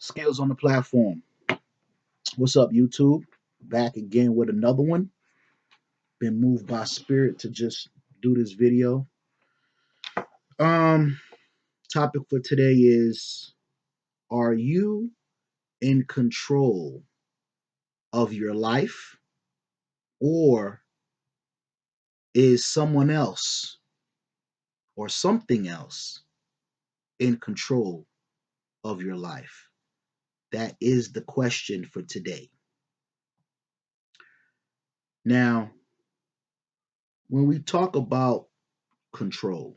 Skills on the platform. What's up, YouTube? Back again with another one. Been moved by spirit to just do this video. Um, Topic for today is: are you in control of your life, or is someone else or something else in control of your life? That is the question for today. Now, when we talk about control,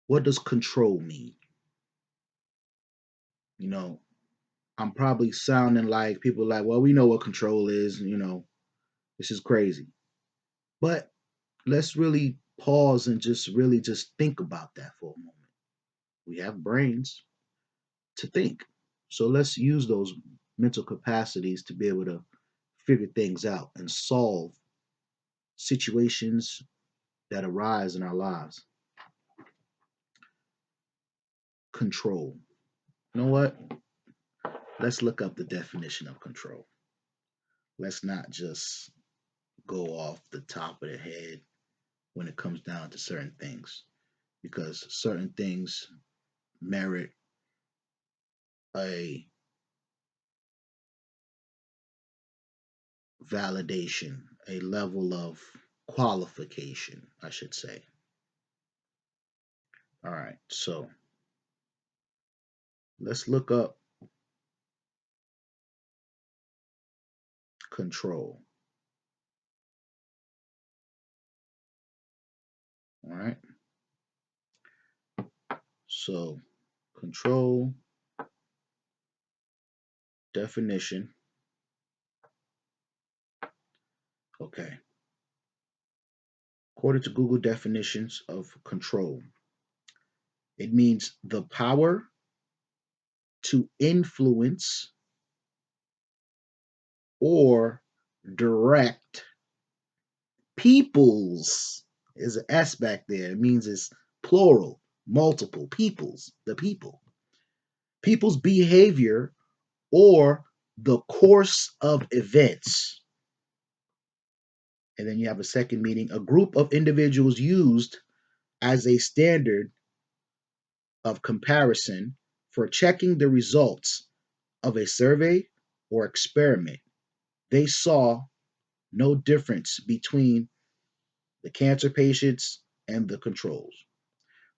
what does control mean? You know, I'm probably sounding like people like, well, we know what control is, this is crazy. But let's really pause and just think about that for a moment. We have brains to think. So let's use those mental capacities to be able to figure things out and solve situations that arise in our lives. Control. You know what? Let's look up the definition of control. Let's not just go off the top of the head when it comes down to certain things, because certain things merit a validation, a level of qualification, I should say. All right, so let's look up control. All right, so control definition. Okay, according to Google definitions of control, it means the power to influence or direct peoples. Is an S back there. It means it's plural, multiple peoples, the people. People's behavior or the course of events. And then you have a second meaning, a group of individuals used as a standard of comparison for checking the results of a survey or experiment. They saw no difference between the cancer patients and the controls.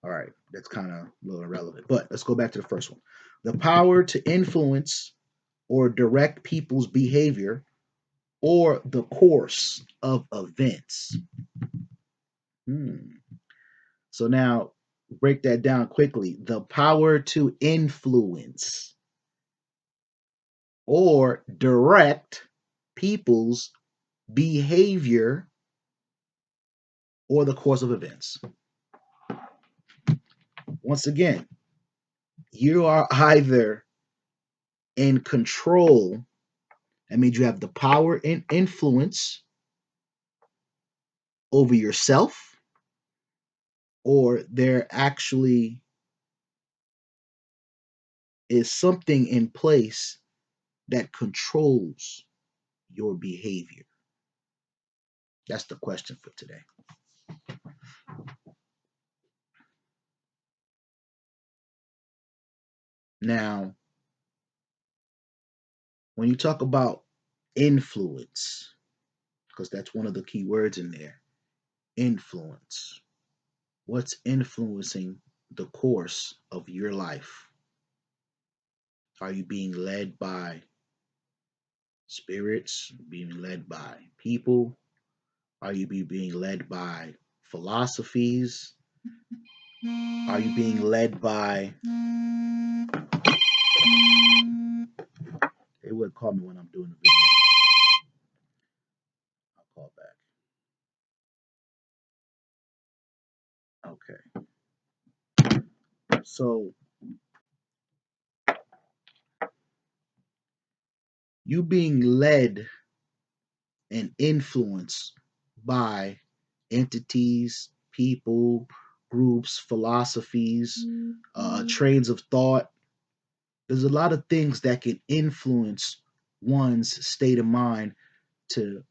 All right, that's kind of a little irrelevant, but let's go back to the first one. The power to influence or direct people's behavior or the course of events. So now break that down quickly. The power to influence or direct people's behavior or the course of events. Once again, you are either in control. That means you have the power and influence over yourself, or there actually is something in place that controls your behavior. That's the question for today. Now, when you talk about influence, because that's one of the key words in there, influence. What's influencing the course of your life? Are you being led by spirits, being led by people? Are you being led by philosophies? Are you being led by... They would call me when I'm doing the video. I'll call back. Okay. So you being led and influenced by entities, people, groups, philosophies, trains of thought. There's a lot of things that can influence one's state of mind to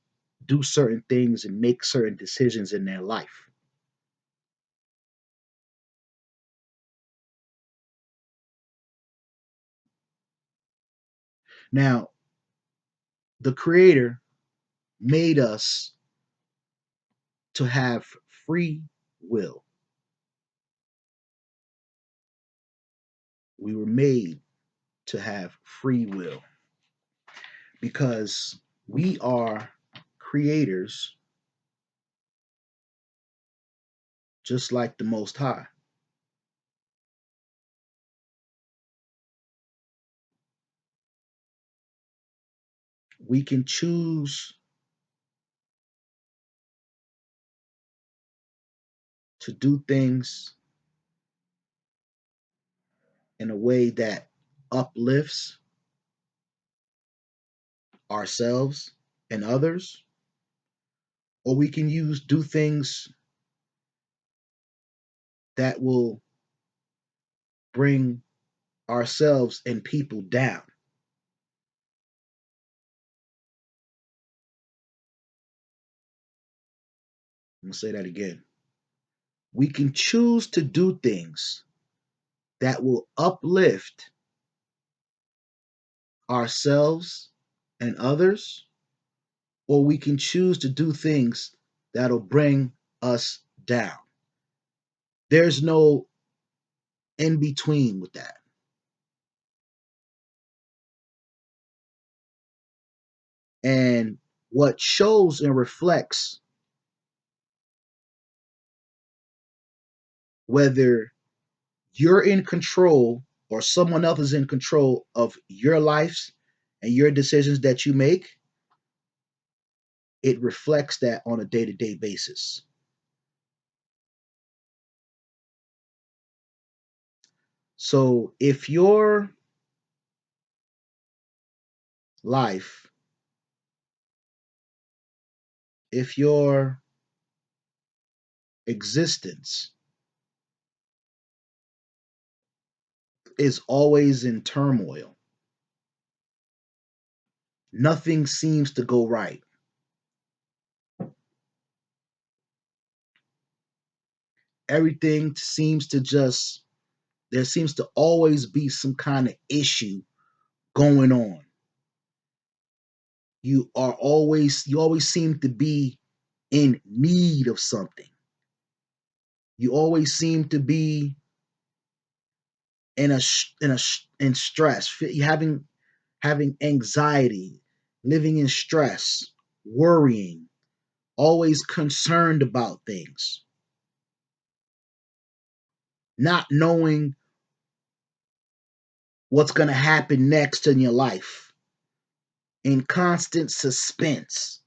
do certain things and make certain decisions in their life. Now, the Creator made us to have free will. We were made to have free will because we are creators just like the Most High. We can choose to do things in a way that uplifts ourselves and others, or we can do things that will bring ourselves and people down. I'm gonna say that again. We can choose to do things that will uplift ourselves and others, or we can choose to do things that'll bring us down. There's no in between with that. And what shows and reflects whether you're in control or someone else is in control of your lives and your decisions that you make, it reflects that on a day to day basis. So if your life, if your existence is always in turmoil, nothing seems to go right. Everything seems to just, there seems to always be some kind of issue going on. You always seem to be in need of something. You always seem to be in stress, having anxiety, living in stress, worrying, always concerned about things, not knowing what's going to happen next in your life, in constant suspense.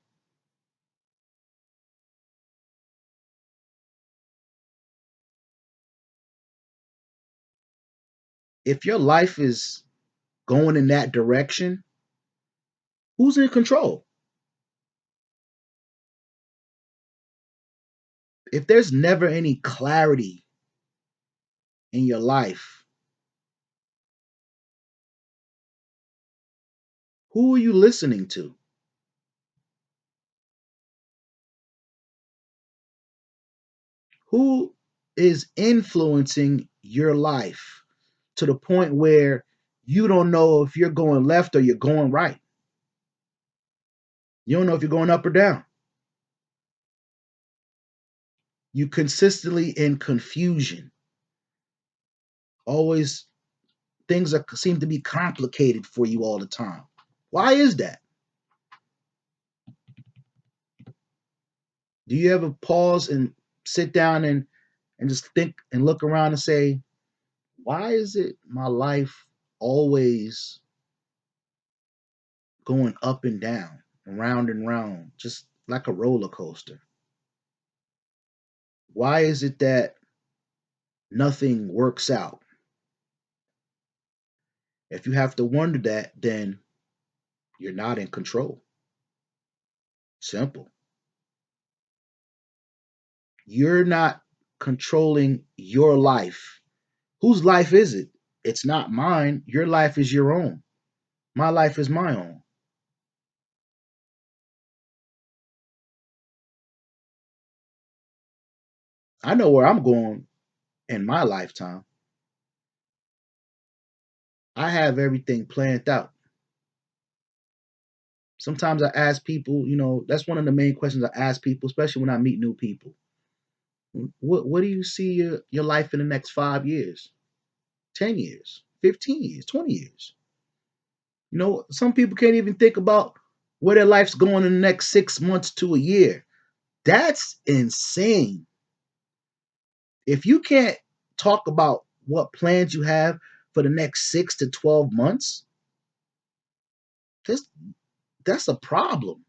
If your life is going in that direction, who's in control? If there's never any clarity in your life, who are you listening to? Who is influencing your life to the point where you don't know if you're going left or you're going right? You don't know if you're going up or down. You consistently in confusion. Always things seem to be complicated for you all the time. Why is that? Do you ever pause and sit down and just think and look around and say, why is it my life always going up and down, round and round, just like a roller coaster? Why is it that nothing works out? If you have to wonder that, then you're not in control. Simple. You're not controlling your life. Whose life is it? It's not mine. Your life is your own. My life is my own. I know where I'm going in my lifetime. I have everything planned out. Sometimes I ask people, that's one of the main questions I ask people, especially when I meet new people. What do you see your life in the next 5 years, 10 years, 15 years, 20 years? Some people can't even think about where their life's going in the next 6 months to a year. That's insane. If you can't talk about what plans you have for the next 6 to 12 months, that's, that's a problem.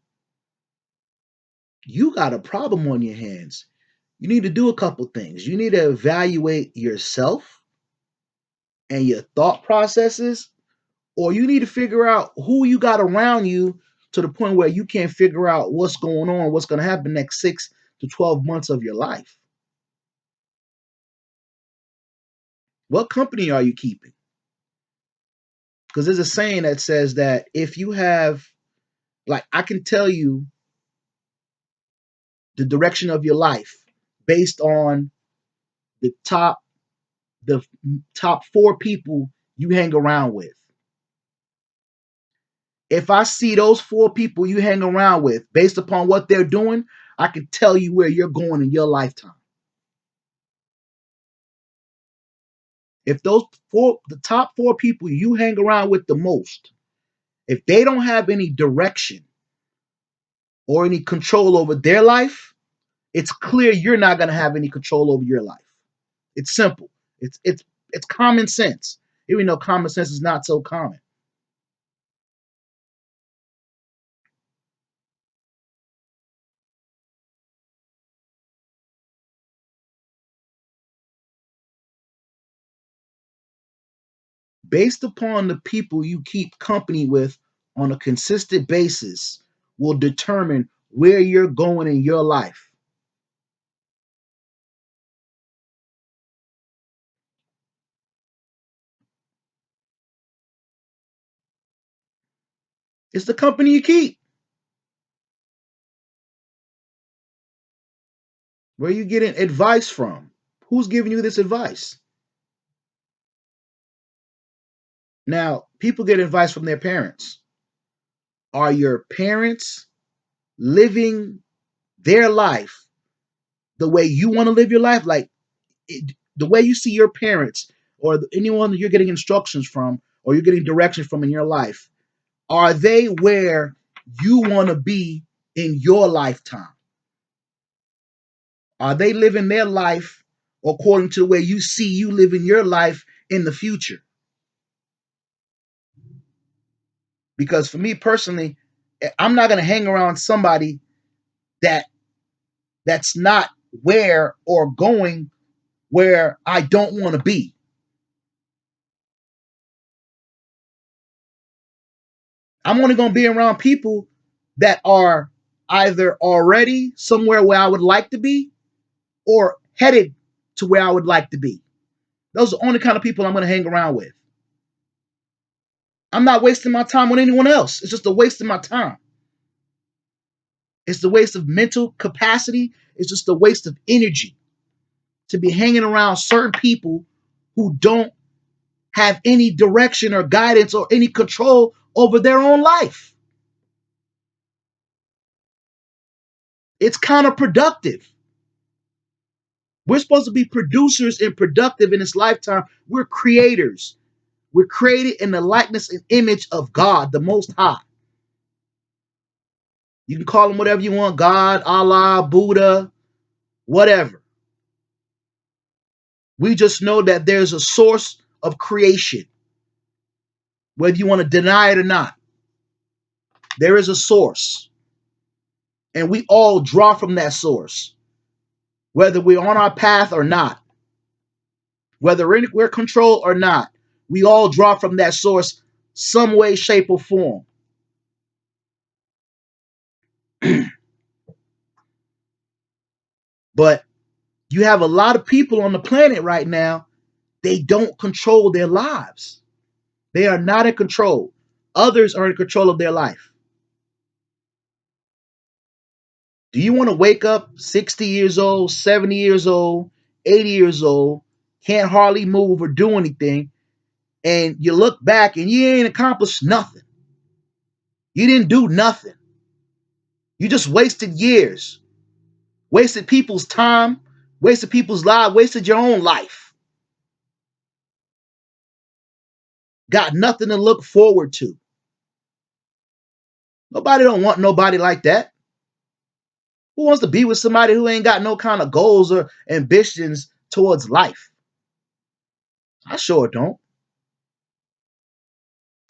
You got a problem on your hands. You need to do a couple things. You need to evaluate yourself and your thought processes, or you need to figure out who you got around you to the point where you can't figure out what's going on, what's going to happen next 6 to 12 months of your life. What company are you keeping? Because there's a saying that says that if you have, like, I can tell you the direction of your life based on the top four people you hang around with. If I see those four people you hang around with based upon what they're doing, I can tell you where you're going in your lifetime. If the top four people you hang around with the most, if they don't have any direction or any control over their life, it's clear you're not going to have any control over your life. It's simple. It's common sense. Even though common sense is not so common. Based upon the people you keep company with on a consistent basis will determine where you're going in your life. It's the company you keep. Where are you getting advice from? Who's giving you this advice? Now, people get advice from their parents. Are your parents living their life the way you want to live your life? Like the way you see your parents or anyone that you're getting instructions from or you're getting direction from in your life, are they where you want to be in your lifetime? Are they living their life according to the way you see you living your life in the future? Because for me personally, I'm not going to hang around somebody that that's not where or going where I don't want to be. I'm only going to be around people that are either already somewhere where I would like to be or headed to where I would like to be. Those are the only kind of people I'm going to hang around with. I'm not wasting my time on anyone else. It's just a waste of my time. It's the waste of mental capacity. It's just a waste of energy to be hanging around certain people who don't have any direction or guidance or any control over their own life. It's counterproductive. We're supposed to be producers and productive in this lifetime. We're creators. We're created in the likeness and image of God, the Most High. You can call him whatever you want, God, Allah, Buddha, whatever. We just know that there's a source of creation, whether you want to deny it or not. There is a source, and we all draw from that source, whether we're on our path or not, whether we're controlled or not. We all draw from that source some way, shape, or form. But You have a lot of people on the planet right now, they don't control their lives. They are not in control. Others are in control of their life. Do you want to wake up 60 years old, 70 years old, 80 years old, can't hardly move or do anything, and you look back and you ain't accomplished nothing? You didn't do nothing. You just wasted years, wasted people's time, wasted people's lives, wasted your own life. Got nothing to look forward to. Nobody don't want nobody like that. Who wants to be with somebody who ain't got no kind of goals or ambitions towards life? I sure don't.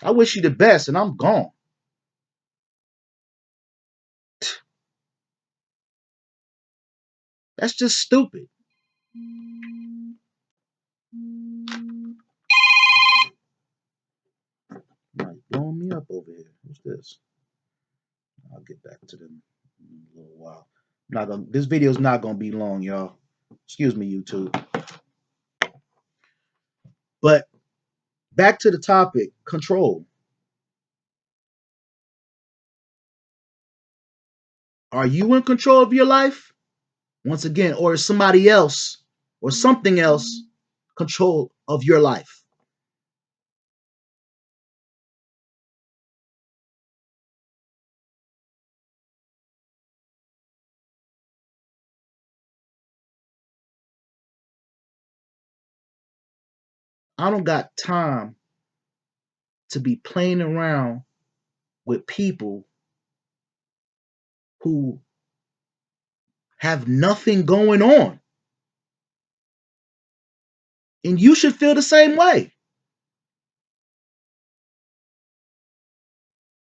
I wish you the best and I'm gone. That's just stupid. Like blowing me up over here. What's this? I'll get back to them in a little while. This video is not gonna be long, y'all. Excuse me, YouTube. But back to the topic, control. Are you in control of your life? Once again, or is somebody else or something else control of your life? I don't got time to be playing around with people who have nothing going on. And you should feel the same way.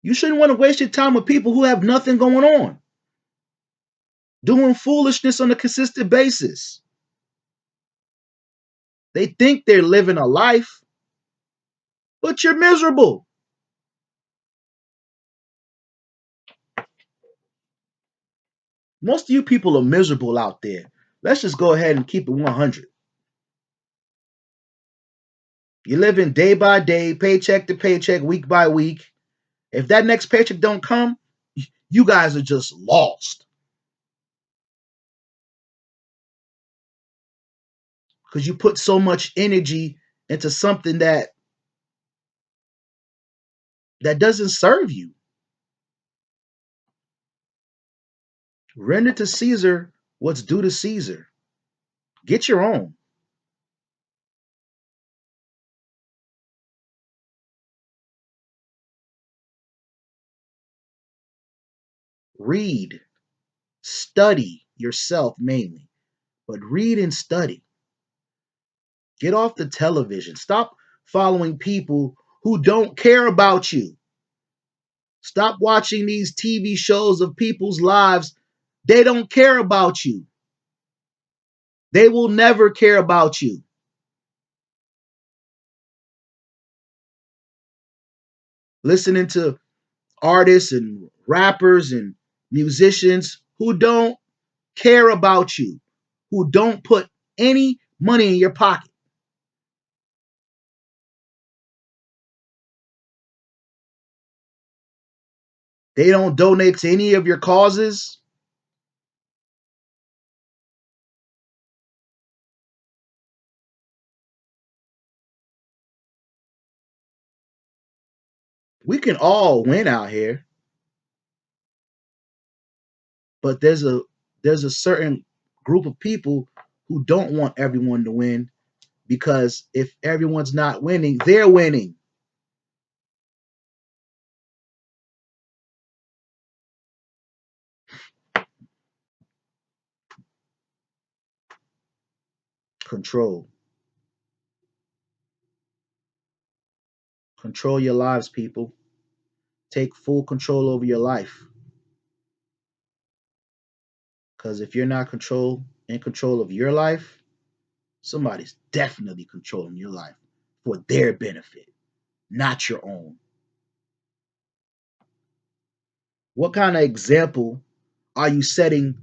You shouldn't want to waste your time with people who have nothing going on, doing foolishness on a consistent basis. They think they're living a life, but you're miserable. Most of you people are miserable out there. Let's just go ahead and keep it 100. You're living day by day, paycheck to paycheck, week by week. If that next paycheck don't come, you guys are just lost because you put so much energy into something that doesn't serve you. Render to Caesar what's due to Caesar. Get your own. Read, study yourself mainly, but read and study. Get off the television. Stop following people who don't care about you. Stop watching these TV shows of people's lives. They don't care about you. They will never care about you. Listening to artists and rappers and musicians who don't care about you, who don't put any money in your pocket. They don't donate to any of your causes. We can all win out here, but there's a certain group of people who don't want everyone to win because if everyone's not winning, they're winning. Control. Control your lives, people. Take full control over your life. Because if you're not in control of your life, somebody's definitely controlling your life for their benefit, not your own. What kind of example are you setting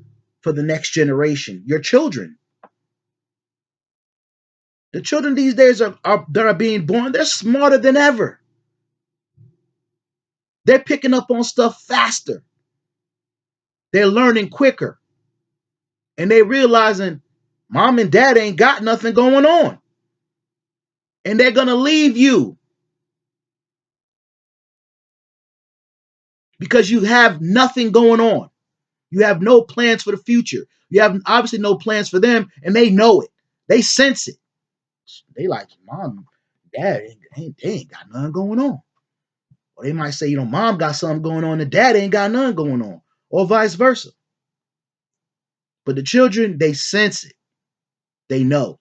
for the next generation, your children? The children these days that are being born, they're smarter than ever. They're picking up on stuff faster. They're learning quicker. And they realizing mom and dad ain't got nothing going on. And they're going to leave you because you have nothing going on. You have no plans for the future. You have obviously no plans for them, and they know it. They sense it. They like, mom, dad they ain't got nothing going on. Or they might say, mom got something going on and dad ain't got nothing going on. Or vice versa. But the children, they sense it. They know.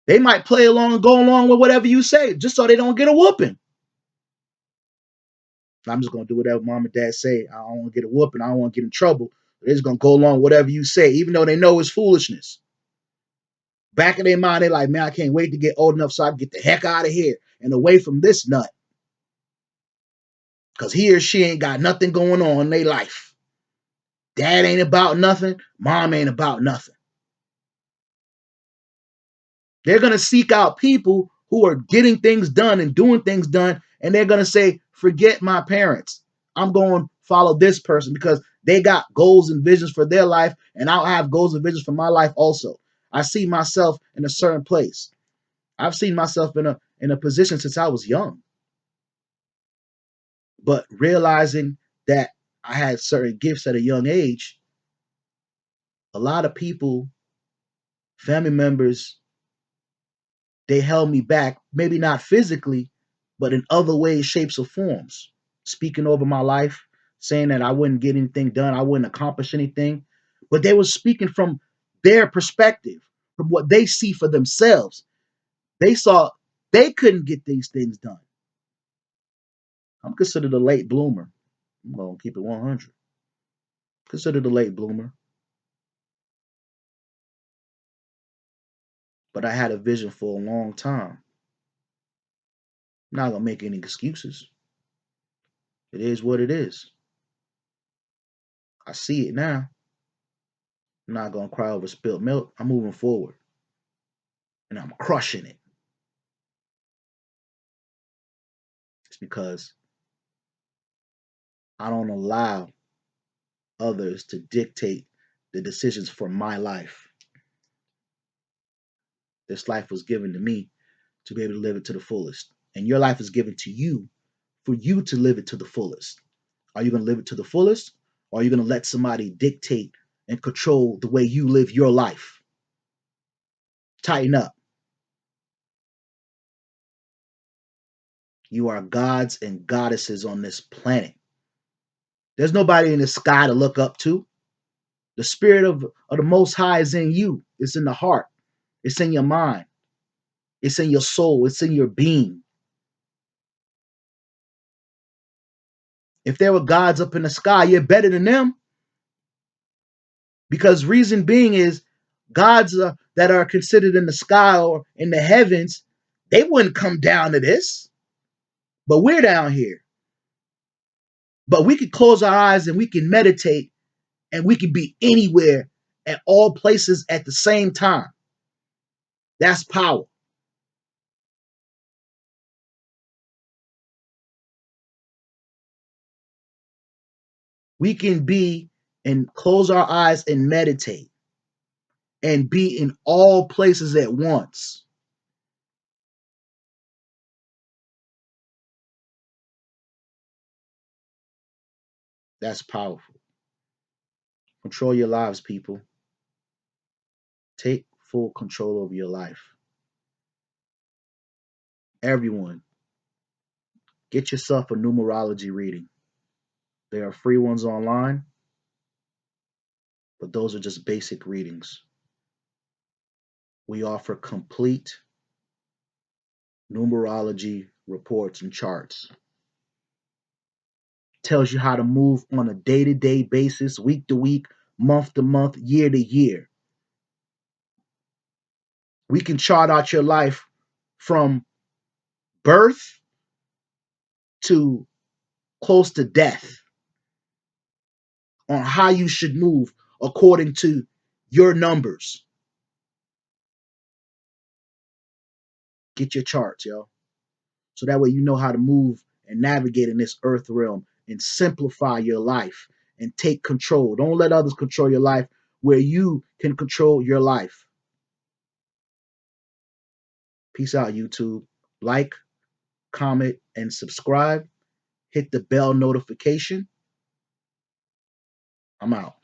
They might play along and go along with whatever you say just so they don't get a whooping. I'm just going to do whatever mom and dad say. I don't want to get a whooping. I don't want to get in trouble. They're just going to go along with whatever you say, even though they know it's foolishness. Back in their mind, they're like, man, I can't wait to get old enough so I can get the heck out of here and away from this nut. Because he or she ain't got nothing going on in their life. Dad ain't about nothing. Mom ain't about nothing. They're going to seek out people who are getting things done and doing things done. And they're going to say, forget my parents. I'm going to follow this person because they got goals and visions for their life. And I'll have goals and visions for my life also. I see myself in a certain place. I've seen myself in a position since I was young. But realizing that I had certain gifts at a young age, a lot of people, family members, they held me back, maybe not physically, but in other ways, shapes, or forms. Speaking over my life, saying that I wouldn't get anything done, I wouldn't accomplish anything. But they were speaking from their perspective, from what they see for themselves. They saw they couldn't get these things done. I'm considered a late bloomer. I'm going to keep it 100. Considered a late bloomer. But I had a vision for a long time. I'm not going to make any excuses. It is what it is. I see it now. I'm not going to cry over spilled milk. I'm moving forward. And I'm crushing it. It's because I don't allow others to dictate the decisions for my life. This life was given to me to be able to live it to the fullest. And your life is given to you for you to live it to the fullest. Are you going to live it to the fullest? Or are you going to let somebody dictate and control the way you live your life? Tighten up. You are gods and goddesses on this planet. There's nobody in the sky to look up to. The spirit of the Most High is in you. It's in the heart. It's in your mind. It's in your soul. It's in your being. If there were gods up in the sky, you're better than them. Because reason being is gods that are considered in the sky or in the heavens, they wouldn't come down to this. But we're down here. But we could close our eyes and we can meditate and we can be anywhere at all places at the same time. That's power. We can be and close our eyes and meditate and be in all places at once. That's powerful. Control your lives, people. Take full control over your life. Everyone, get yourself a numerology reading. There are free ones online, but those are just basic readings. We offer complete numerology reports and charts. Tells you how to move on a day-to-day basis, week to week, month to month, year to year. We can chart out your life from birth to close to death on how you should move according to your numbers. Get your charts, yo. So that way you know how to move and navigate in this earth realm and simplify your life and take control. Don't let others control your life where you can control your life. Peace out, YouTube. Like, comment, and subscribe. Hit the bell notification. I'm out.